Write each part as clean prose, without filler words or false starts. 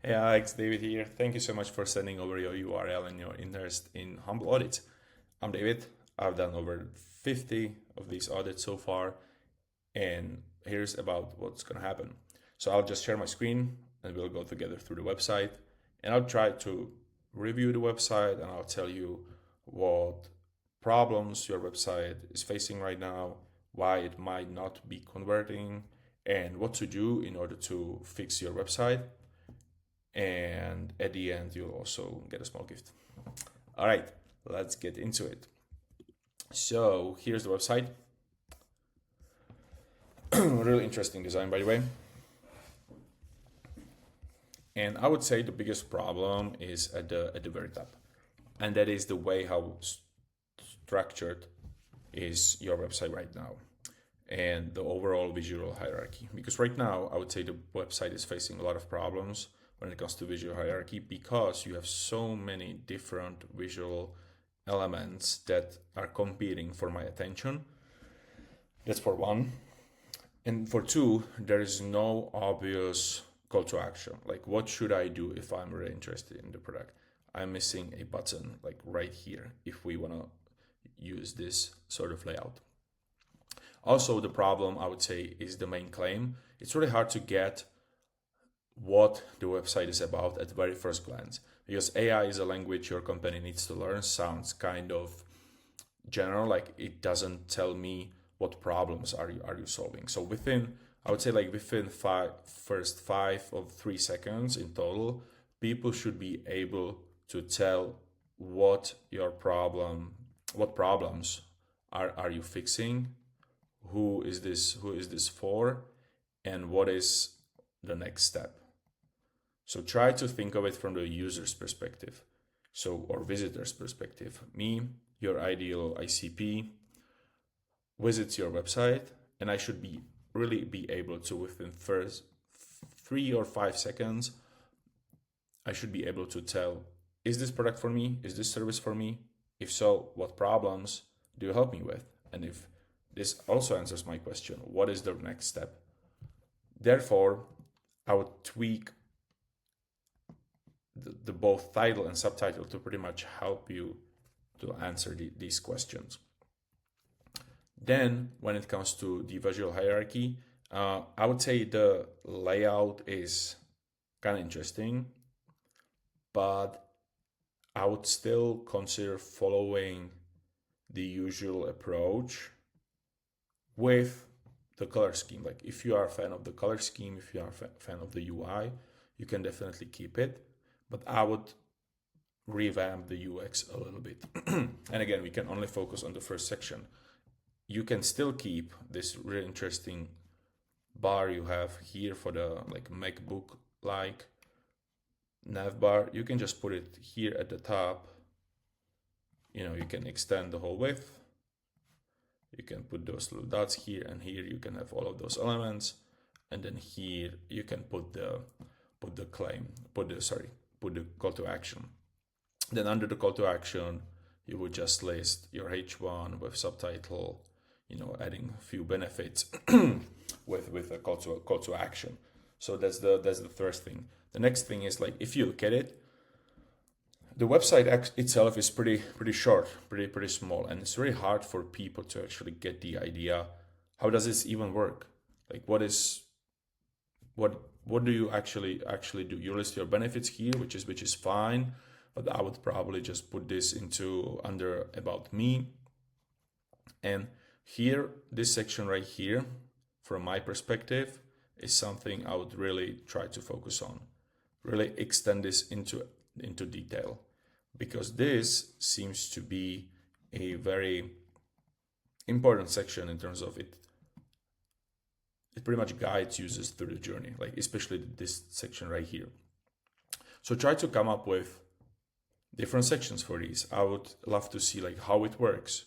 Hey Alex, David here. Thank you so much for sending over your URL and your interest in Humbl Audit. I'm David. I've done over 50 of these audits so far, and here's about what's going to happen. So I'll just share my screen and we'll go together through the website, and I'll try to review the website and I'll tell you what problems your website is facing right now, why it might not be converting, and what to do in order to fix your website. And at the end, you'll also get a small gift. All right, let's get into it. So here's the website. Really interesting design, by the way. And I would say the biggest problem is at the very top, and that is the way how structured is your website right now, and the overall visual hierarchy. Because right now, I would say the website is facing a lot of problems when it comes to visual hierarchy, because you have so many different visual elements that are competing for my attention. That's for one. And for two, there is no obvious call to action. Like, what should I do if I'm really interested in the product? I'm missing a button like right here if we want to use this sort of layout. Also, the problem, I would say, is the main claim. It's really hard to get what the website is about at the very first glance, because AI is a language your company needs to learn. Sounds kind of general, like it doesn't tell me what problems are you solving. So within, I would say, like within first 5 or 3 seconds in total, people should be able to tell what problems are you fixing, who is this for, and what is the next step. So try to think of it from the user's perspective, or visitor's perspective. Me, your ideal ICP, visits your website, and I should really be able to, within first 3 or 5 seconds, I should be able to tell, is this product for me? Is this service for me? If so, what problems do you help me with? And if this also answers my question, what is the next step? Therefore, I would tweak the both title and subtitle to pretty much help you to answer these questions. Then, when it comes to the visual hierarchy, I would say the layout is kind of interesting, but I would still consider following the usual approach with the color scheme. Like, if you are a fan of the color scheme, if you are a fan of the UI, you can definitely keep it. But I would revamp the UX a little bit. And again, we can only focus on the first section. You can still keep this really interesting bar you have here for the like MacBook like nav bar. You can just put it here at the top. You can extend the whole width. You can put those little dots here, and here you can have all of those elements. And then here you can put the call to action. Then under the call to action, you would just list your H1 with subtitle, adding a few benefits with a call to action. So that's the first thing. The next thing is, like, if you look at it, the website itself is pretty short, pretty small, and it's really hard for people to actually get the idea. How does this even work? Like, what do you actually do? You list your benefits here, which is fine, but I would probably just put this under about me. And here, this section right here, from my perspective, is something I would really try to focus on. Really extend this into detail, because this seems to be a very important section in terms of it. It pretty much guides users through the journey, like especially this section right here. So try to come up with different sections for these. I would love to see like how it works,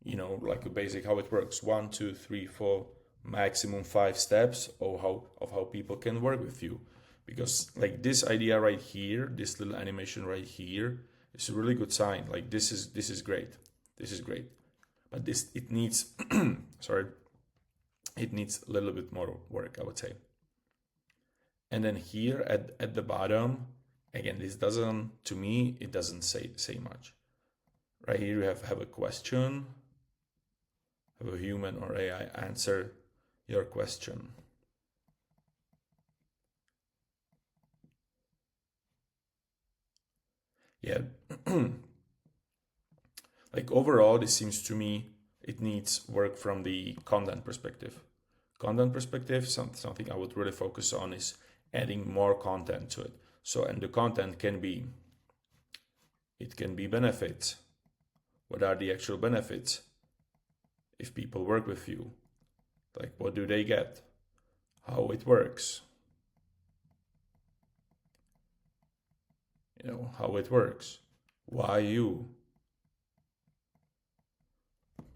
like a basic how it works. 1, 2, 3, 4, maximum 5 steps of how people can work with you. Because like this idea right here, this little animation right here, is a really good sign. Like this is great. This is great. But it needs sorry. It needs a little bit more work, I would say. And then here at the bottom, again, this doesn't, to me, it doesn't say much. Right here you have a question, have a human or AI answer your question. Yeah. Like overall, this seems to me it needs work from the content perspective. Content perspective, something I would really focus on is adding more content to it. So, and the content can be, it can be benefits. What are the actual benefits? If people work with you, like what do they get? How it works? You know, how it works. Why you?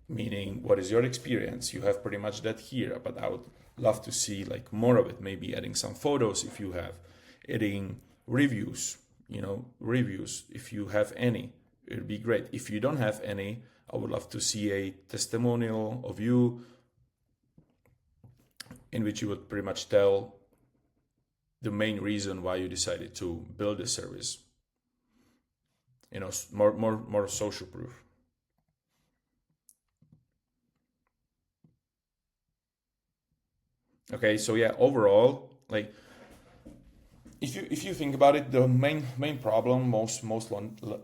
Meaning, what is your experience? You have pretty much that here, but I would love to see like more of it. Maybe adding some photos if you have, adding reviews, reviews if you have any. It would be great. If you don't have any, I would love to see a testimonial of you in which you would pretty much tell the main reason why you decided to build this service. More social proof. Okay, so yeah, overall, like if you think about it, the main problem most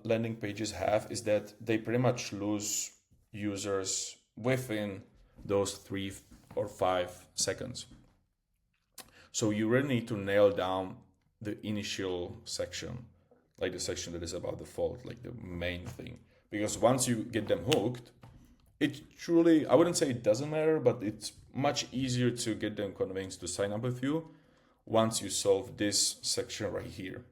landing pages have is that they pretty much lose users within those 3 or 5 seconds. So you really need to nail down the initial section, like the section that is about the fault, like the main thing. Because once you get them hooked, it truly, I wouldn't say it doesn't matter, but it's much easier to get them convinced to sign up with you once you solve this section right here.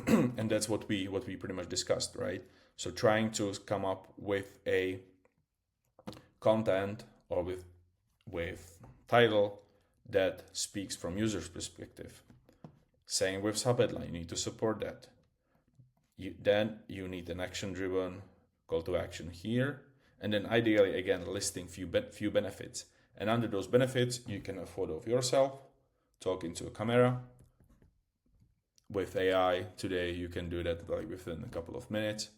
And that's what we pretty much discussed, right? So trying to come up with a content or with title that speaks from user's perspective. Same with subheadline, you need to support that. Then you need an action-driven call to action here, and then ideally again listing few benefits. And under those benefits, you can have a photo of yourself talking to a camera. With AI today, you can do that like within a couple of minutes.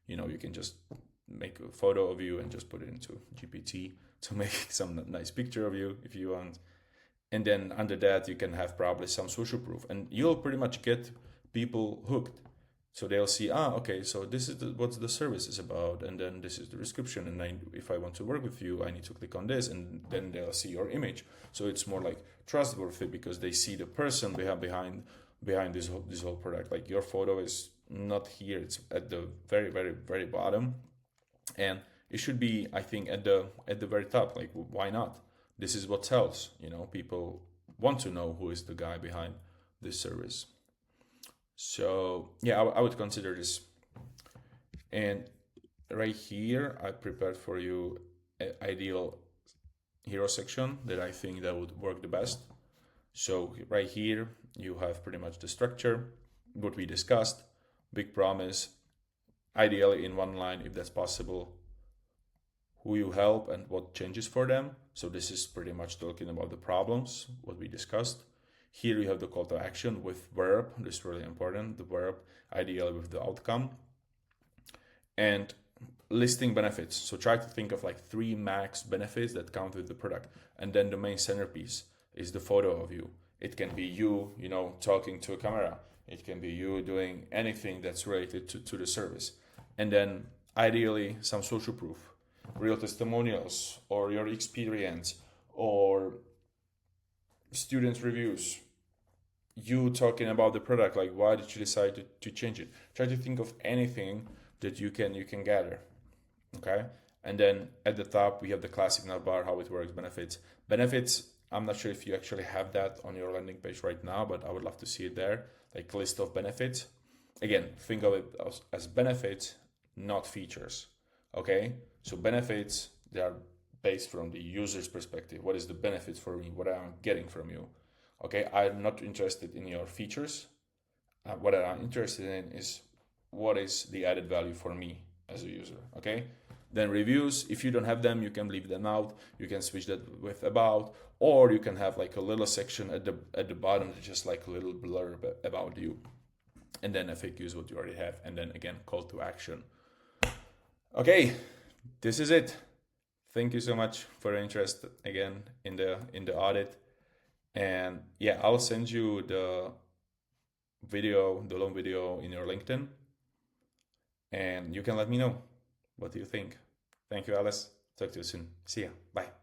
You can just make a photo of you and just put it into GPT to make some nice picture of you if you want. And then under that, you can have probably some social proof, and you'll pretty much get people hooked. So they'll see, okay, so this is what the service is about, and then this is the description, and if I want to work with you, I need to click on this, and then they'll see your image. So it's more like trustworthy because they see the person behind this whole product. Like your photo is not here; it's at the very, very, very bottom, and it should be, I think, at the very top. Like, why not? This is what sells. People want to know who is the guy behind this service. So yeah, I would consider this. And right here, I prepared for you an ideal hero section that I think that would work the best. So right here, you have pretty much the structure, what we discussed, big promise, ideally in one line if that's possible, who you help and what changes for them. So this is pretty much talking about the problems, what we discussed. Here you have the call to action with verb. This is really important. The verb, ideally with the outcome. And listing benefits. So try to think of like 3 max benefits that count with the product. And then the main centerpiece is the photo of you. It can be you, talking to a camera. It can be you doing anything that's related to the service. And then ideally some social proof, real testimonials, or your experience, or students' reviews, you talking about the product, like why did you decide to change it. Try to think of anything that you can gather. Okay, and then at the top we have the classic navbar, how it works, benefits. I'm not sure if you actually have that on your landing page right now, but I would love to see it there, like list of benefits. Again, think of it as benefits, not features. Okay, so benefits, they are based from the user's perspective. What is the benefit for me? What am I getting from you? Okay, I'm not interested in your features. What I'm interested in is what is the added value for me as a user. Okay, Then reviews, if you don't have them, you can leave them out. You can switch that with about, or you can have like a little section at the bottom, just like a little blurb about you. And then FAQs, what you already have, and then again, call to action. Okay, this is it. Thank you so much for your interest again in the audit. And yeah, I'll send you the long video in your LinkedIn, and you can let me know what do you think. Thank you, Alice. Talk to you soon. See ya. Bye.